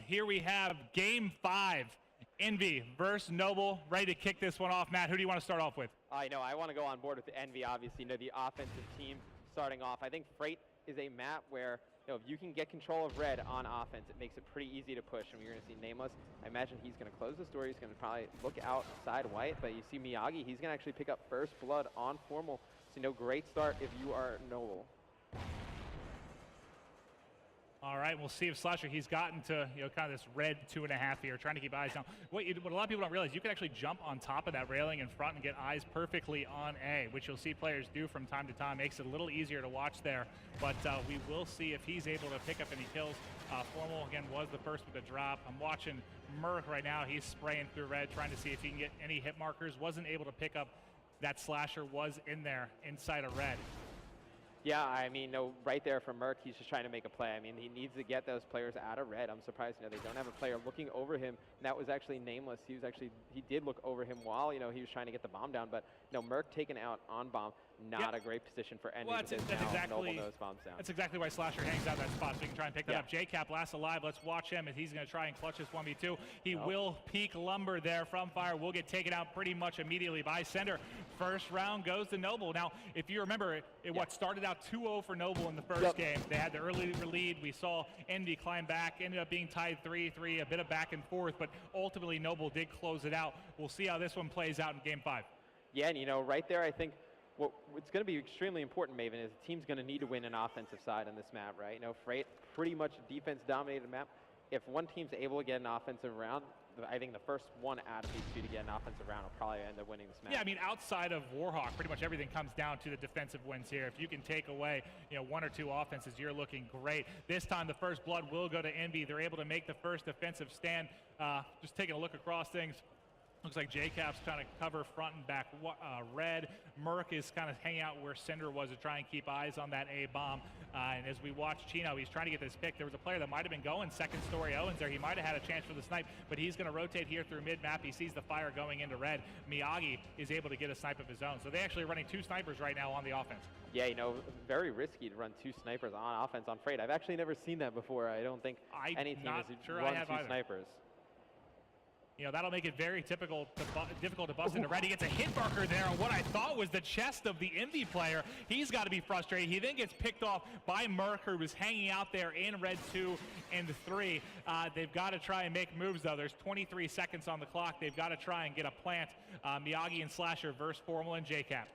Here we have game 5, Envy versus Noble, ready to kick this one off. Matt, who do you want to start off with? I know, I want to go on board with the Envy, obviously, the offensive team starting off. I think Freight is a map where, if you can get control of red on offense, it makes it pretty easy to push. And you're going to see Nameless. I imagine he's going to close this door. He's going to probably look outside white, but you see Miyagi, he's going to actually pick up first blood on Formal. So, great start if you are Noble. All right, we'll see if Slasher, he's gotten to, kind of this red 2.5 here, trying to keep eyes down. What a lot of people don't realize, you can actually jump on top of that railing in front and get eyes perfectly on A, which you'll see players do from time to time. Makes it a little easier to watch there, but we will see if he's able to pick up any kills. Formal, again, was the first with the drop. I'm watching Merc right now. He's spraying through red, trying to see if he can get any hit markers. Wasn't able to pick up that Slasher was in there inside of red. Yeah, I mean, right there for Merc, he's just trying to make a play. I mean, he needs to get those players out of red. I'm surprised, they don't have a player looking over him. And that was actually Nameless. He did look over him while, he was trying to get the bomb down. But, Merc taken out on bomb, not a great position for Envy. Well, Noble knows bombs down. That's exactly why Slasher hangs out that spot, so we can try and pick that up. JCap last alive. Let's watch him, and he's going to try and clutch this 1v2. He will peek Lumber there from fire. Will get taken out pretty much immediately by Sender. First round goes to Noble. Now, if you remember, what started out 2-0 for Noble in the first game. They had the early lead. We saw Envy climb back, ended up being tied 3-3, a bit of back and forth, but ultimately Noble did close it out. We'll see how this one plays out in game 5. Yeah, and right there, I think what's going to be extremely important, Maven, is the team's going to need to win an offensive side on this map, right? Freight, pretty much a defense-dominated map. If one team's able to get an offensive round, I think the first one out of these two to get an offensive round will probably end up winning this match. Yeah, I mean, outside of Warhawk, pretty much everything comes down to the defensive wins here. If you can take away, 1 or 2 offenses, you're looking great. This time, the first blood will go to Envy. They're able to make the first defensive stand. Just taking a look across things. Looks like JCap's trying to cover front and back red. Merc is kind of hanging out where Cinder was to try and keep eyes on that A bomb. And as we watch Chino, he's trying to get this pick. There was a player that might have been going second story Owens there. He might have had a chance for the snipe, but he's going to rotate here through mid-map. He sees the fire going into red. Miyagi is able to get a snipe of his own. So they actually are running 2 snipers right now on the offense. Yeah, very risky to run 2 snipers on offense on Freight. I've actually never seen that before. I don't think any team has run 2 snipers. That'll make it very difficult to bust into red. He gets a hit marker there on what I thought was the chest of the Envy player. He's got to be frustrated. He then gets picked off by Merc, who was hanging out there in red 2 and 3. They've got to try and make moves, though. There's 23 seconds on the clock. They've got to try and get a plant. Miyagi and Slasher versus Formal and JCap.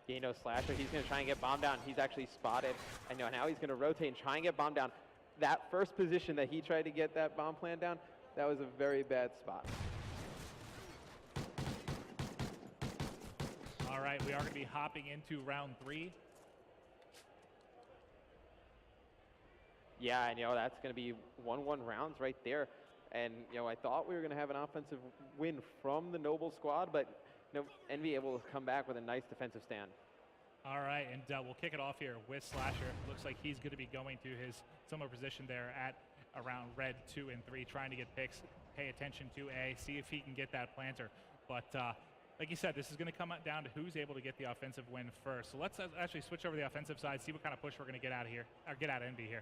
Yeah, Slasher, he's going to try and get bomb down. He's actually spotted. And now he's going to rotate and try and get bomb down. That first position that he tried to get that bomb plant down, that was a very bad spot. All right, we are going to be hopping into round 3. Yeah, and that's going to be 1-1 rounds right there. And I thought we were going to have an offensive win from the Noble squad, but Envy able to come back with a nice defensive stand. All right, and we'll kick it off here with Slasher. Looks like he's going to be going to his similar position there at around red 2 and 3, trying to get picks. Pay attention to A, see if he can get that planter. But like you said, this is going to come down to who's able to get the offensive win first. So let's actually switch over to the offensive side, see what kind of push we're going to get out of here, or get out of Envy here.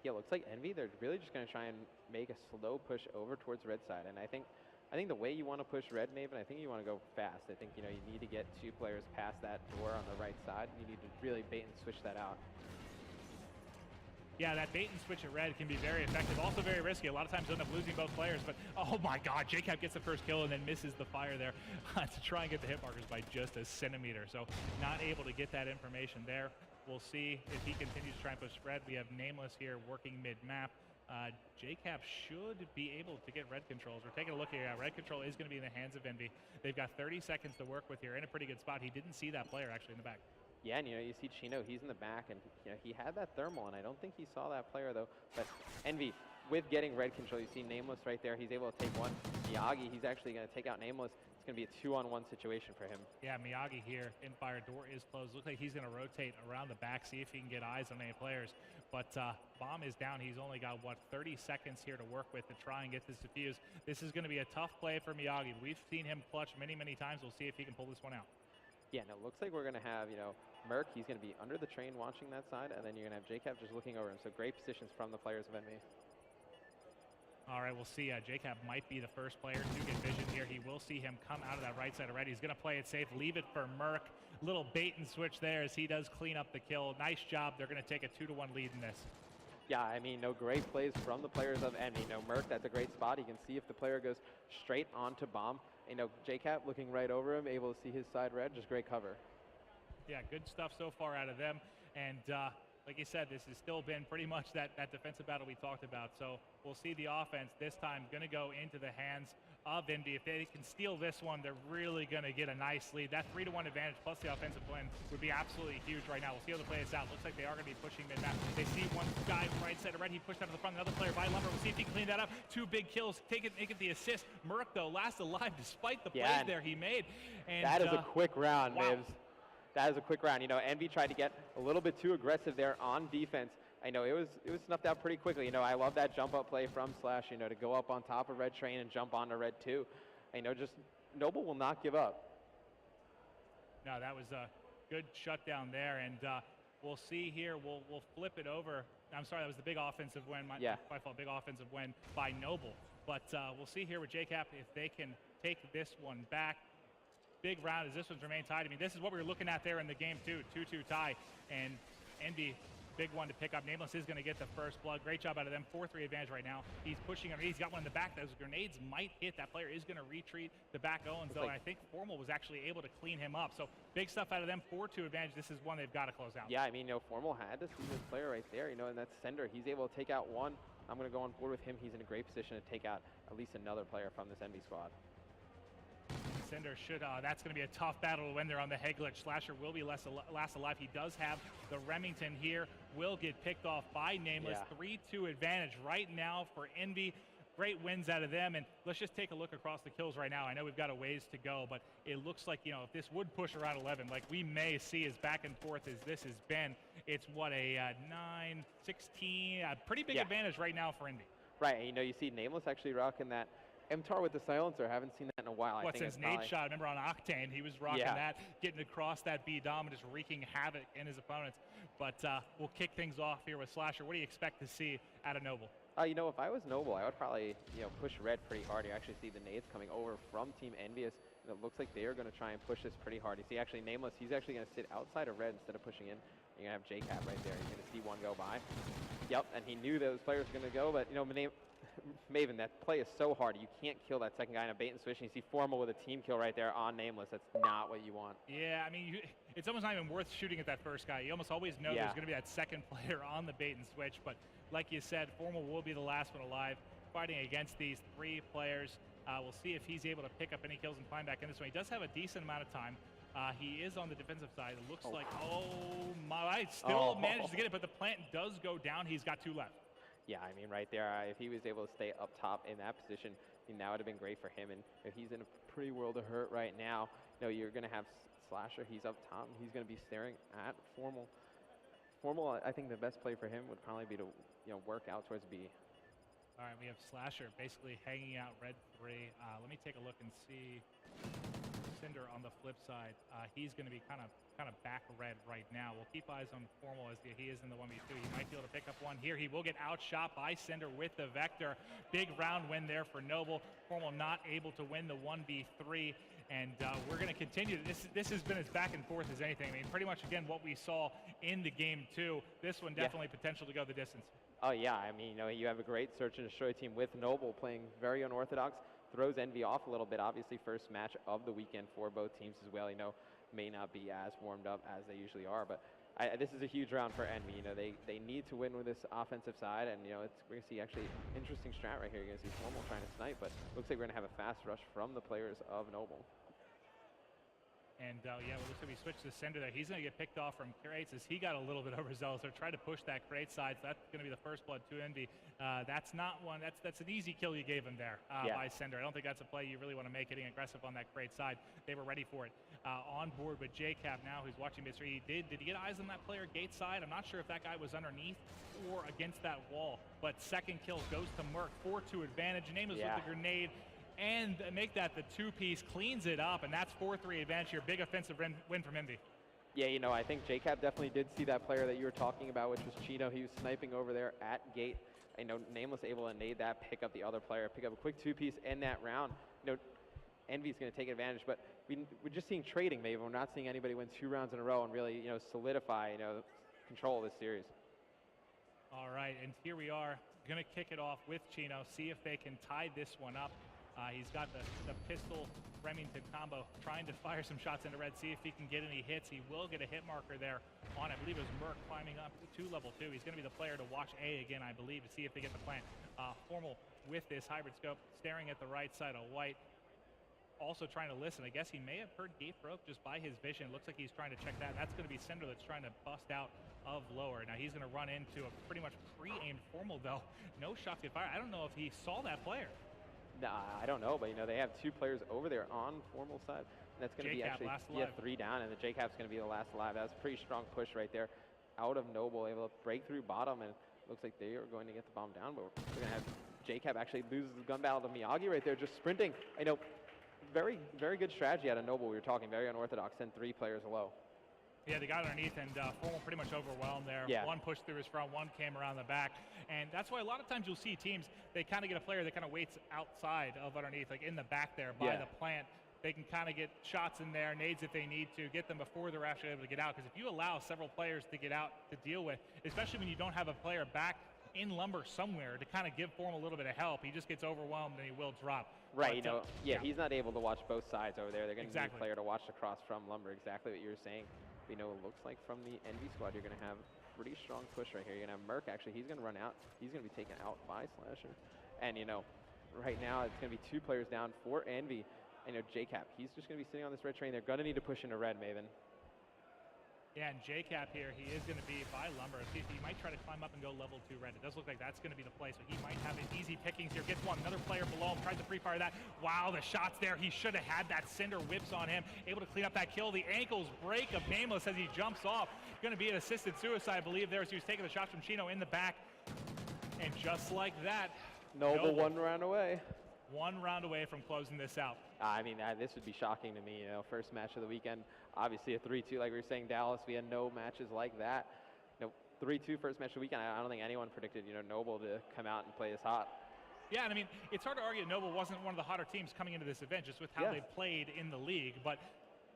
Yeah, looks like Envy, they're really just going to try and make a slow push over towards red side. And I think the way you want to push red, Maven, I think you want to go fast. I think, you need to get 2 players past that door on the right side. You need to really bait and switch that out. Yeah, that bait and switch at red can be very effective. Also very risky. A lot of times you end up losing both players, but oh my god, JCap gets the first kill and then misses the fire there to try and get the hit markers by just a centimeter. So not able to get that information there. We'll see if he continues to try and push red. We have Nameless here working mid-map. JCap should be able to get red controls. We're taking a look here. Yeah, red control is going to be in the hands of Envy. They've got 30 seconds to work with here in a pretty good spot. He didn't see that player actually in the back. Yeah, and you see Chino, he's in the back, and he had that thermal, and I don't think he saw that player though. But Envy, with getting red control, you see Nameless right there. He's able to take one. Miyagi, he's actually going to take out Nameless. It's going to be a 2-on-1 situation for him. Yeah, Miyagi here in fire. Door is closed. Looks like he's going to rotate around the back, see if he can get eyes on any players. But bomb is down. He's only got, 30 seconds here to work with to try and get this defused. This is going to be a tough play for Miyagi. We've seen him clutch many, many times. We'll see if he can pull this one out. Yeah, no, it looks like we're going to have, Merc, he's going to be under the train watching that side, and then you're going to have JCap just looking over him. So great positions from the players of Envy. All right, we'll see. Jacob might be the first player to get vision here. He will see him come out of that right side already. He's going to play it safe, leave it for Merc. Little bait and switch there as he does clean up the kill. Nice job. They're going to take a 2-1 lead in this. Yeah, I mean, no, great plays from the players of Envy. Merc, that's a great spot. You can see if the player goes straight onto bomb. JCap looking right over him, able to see his side red. Just great cover. Yeah, good stuff so far out of them. And like you said, this has still been pretty much that defensive battle we talked about. So we'll see the offense this time going to go into the hands of Envy. If they can steal this one, they're really going to get a nice lead. That 3-1 advantage plus the offensive win would be absolutely huge right now. We'll see how they play this out. Looks like they are going to be pushing mid-map. They see one guy right side of red. He pushed out to the front. Another player by Lumber. We'll see if he can clean that up. 2 big kills. Make it the assist. Merc, though, last alive despite the plays there he made. And that is a quick round, wow. Mibs. That is a quick round. Envy tried to get a little bit too aggressive there on defense. I know it was snuffed out pretty quickly. I love that jump up play from Slash, to go up on top of Red Train and jump onto Red 2. Just Noble will not give up. No, that was a good shutdown there, and we'll see here. We'll flip it over. I'm sorry, that was the big offensive win. My fault, big offensive win by Noble. But we'll see here with JCap if they can take this one back. Big round as this one's remained tied. I mean, this is what we were looking at there in the game too. 2-2 tie, and Envy, big one to pick up. Nameless is going to get the first blood. Great job out of them. 4-3 advantage right now. He's pushing underneath. He's got one in the back. Those grenades might hit. That player is going to retreat the back Owens, though, and I think Formal was actually able to clean hhim up. So big stuff out of them. 4-2 advantage. This is one they've got to close out. Yeah, I mean, Formal had to see this player right there, and that's Sender. He's able to take out one. I'm going to go on board with him. He's in a great position to take out at least another player from this Envy squad. Sender should, that's going to be a tough battle to win there on the head glitch. Slasher will be last alive. He does have the Remington here. Will get picked off by Nameless. 3-2 advantage right now for Envy. Great wins out of them. And let's just take a look across the kills right now. I know we've got a ways to go, but it looks like, if this would push around 11, like we may see as back and forth as this has been, it's what, a 9-16, a pretty big advantage right now for Envy. Right, you see Nameless actually rocking that MTAR with the silencer. I haven't seen that in a while. I think since Nate shot, remember on Octane, he was rocking that, getting across that B-Dom and just wreaking havoc in his opponents. But we'll kick things off here with Slasher. What do you expect to see out of Noble? If I was Noble, I would probably, push red pretty hard. You actually see the nades coming over from Team Envious, and it looks like they are going to try and push this pretty hard. You see actually Nameless, he's actually going to sit outside of red instead of pushing in. You're going to have JCap right there. You're going to see one go by. Yep, and he knew those players were going to go, but, Maven, that play is so hard. You can't kill that second guy in a bait and switch. And you see Formal with a team kill right there on Nameless. That's not what you want. Yeah, I mean, it's almost not even worth shooting at that first guy. You almost always know there's going to be that second player on the bait and switch. But like you said, Formal will be the last one alive, fighting against these 3 players. We'll see if he's able to pick up any kills and climb back in this one. He does have a decent amount of time. He is on the defensive side. It looks like, my, still manages to get it, but the plant does go down. He's got 2 left. Yeah, I mean, right there, if he was able to stay up top in that position, that would have been great for him. And if he's in a pretty world of hurt right now, you're going to have Slasher. He's up top. He's going to be staring at Formal. Formal, I think the best play for him would probably be to, work out towards B. All right, we have Slasher basically hanging out red 3. Let me take a look and see. Cinder on the flip side, he's going to be kind of back red right now. We'll keep eyes on Formal as he is in the 1v2. He might be able to pick up one here. He will get outshot by Cinder with the Vector. Big round win there for Noble. Formal not able to win the 1v3, and we're going to continue. This has been as back and forth as anything. I mean, pretty much, again, what we saw in the game 2. This one definitely potential to go the distance. Oh, yeah. I mean, you have a great search and destroy team with Noble playing very unorthodox. Throws Envy off a little bit. Obviously, first match of the weekend for both teams as well. May not be as warmed up as they usually are, but this is a huge round for Envy. They need to win with this offensive side, and we're going to see actually interesting strat right here. You're going to see Formal trying to snipe, but looks like we're going to have a fast rush from the players of Noble. And it looks like we switched to Cinder there. He's going to get picked off from Crates as he got a little bit overzealous. They're trying to push that Crate side, so that's going to be the first blood to Envy. That's not one. That's an easy kill you gave him there by Cinder. I don't think that's a play you really want to make, getting aggressive on that Crate side. They were ready for it. On board with JCap now, who's watching mystery. Did he get eyes on that player gate side? I'm not sure if that guy was underneath or against that wall. But second kill goes to Merc. 4-2 advantage. Nameless with the grenade. And make that the 2-piece, cleans it up, and that's 4-3 advantage here. Big offensive win from Envy. Yeah, I think JCap definitely did see that player that you were talking about, which was Chino. He was sniping over there at gate. I know Nameless able to nade that, pick up the other player, pick up a quick two-piece in that round. You know, Envy's going to take advantage, but we're just seeing trading, maybe. We're not seeing anybody win 2 rounds in a row and really, you know, solidify, you know, control of this series. All right, and here we are, going to kick it off with Chino, see if they can tie this one up. He's got the pistol Remington combo, trying to fire some shots into red, see if he can get any hits. He will get a hit marker there on, I believe it was Merc climbing up to level 2. He's going to be the player to watch A again, I believe, to see if they get the plant. Formal with this hybrid scope, staring at the right side of white. Also trying to listen. I guess he may have heard gate broke just by his vision. Looks like he's trying to check that. That's going to be Cinder that's trying to bust out of lower. Now he's going to run into a pretty much pre-aimed Formal though. No shots get fired. I don't know if he saw that player. Nah, I don't know, but you know they have 2 players over there on Formal side. And that's going to be actually 3 down, and the J-Cap's going to be the last alive. That's a pretty strong push right there. Out of Noble, able to break through bottom, and looks like they are going to get the bomb down. But we're going to have J-Cap actually loses the gun battle to Miyagi right there, just sprinting. I know. Very, very good strategy out of Noble. We were talking very unorthodox, send 3 players low. Yeah, they got underneath, and Formal pretty much overwhelmed there. Yeah. One pushed through his front, one came around the back. And that's why a lot of times you'll see teams, they kind of get a player that kind of waits outside of underneath, like in the back there by the plant. They can kind of get shots in there, nades if they need to, get them before they're actually able to get out. Because if you allow several players to get out to deal with, especially when you don't have a player back in lumber somewhere to kind of give Formal a little bit of help, he just gets overwhelmed and he will drop. Right, but, you know, he's not able to watch both sides over there. They're going to need a player to watch across from lumber, exactly what you were saying. You know, it looks like from the Envy squad, you're going to have a pretty strong push right here. You're going to have Merc, actually, he's going to run out. He's going to be taken out by Slasher. And, you know, right now it's going to be 2 players down for Envy. And, you know, J-Cap, he's just going to be sitting on this red train. They're going to need to push into red, Maven. Yeah, and J-Cap here, he is going to be by lumber. He might try to climb up and go level 2 red. It does look like that's going to be the play, so he might have an easy pickings here. Gets one, another player below him, tries to pre-fire that. Wow, the shots there. He should have had that. Cinder whips on him, able to clean up that kill. The ankles break of Nameless as he jumps off. Going to be an assisted suicide, I believe, there as he was taking the shots from Chino in the back. And just like that, Noble 1 round away. 1 round away from closing this out. I mean, this would be shocking to me. You know, first match of the weekend, obviously a 3-2, like we were saying, Dallas. We had no matches like that. You know, 3-2 first match of the weekend. I don't think anyone predicted, you know, Noble to come out and play this hot. Yeah, and I mean, it's hard to argue Noble wasn't one of the hotter teams coming into this event, just with how they played in the league. But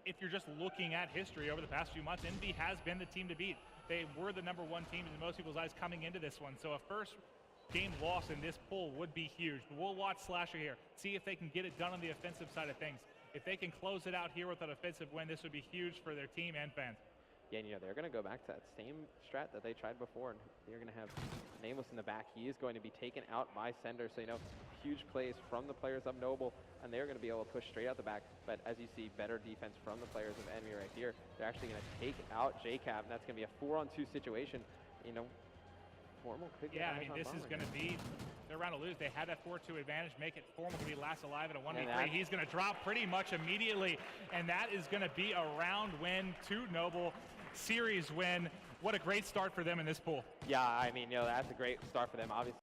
if you're just looking at history over the past few months, Envy has been the team to beat. They were the #1 team in most people's eyes coming into this one. So a first game loss in this pool would be huge. But we'll watch Slasher here, see if they can get it done on the offensive side of things. If they can close it out here with an offensive win, this would be huge for their team and fans. Yeah, and you know, they're going to go back to that same strat that they tried before, and they're going to have Nameless in the back. He is going to be taken out by Sender, so, you know, huge plays from the players of Noble, and they're going to be able to push straight out the back. But as you see, better defense from the players of Envy right here. They're actually going to take out J-Cap, and that's going to be a 4-on-2 situation. You know, Formal could get I mean, this is going to be their round to lose. They had that 4-2 advantage, make it Formal to be last alive at a 1v3. He's going to drop pretty much immediately, and that is going to be a round win to Noble, series win. What a great start for them in this pool. Yeah, I mean, you know, that's a great start for them. Obviously,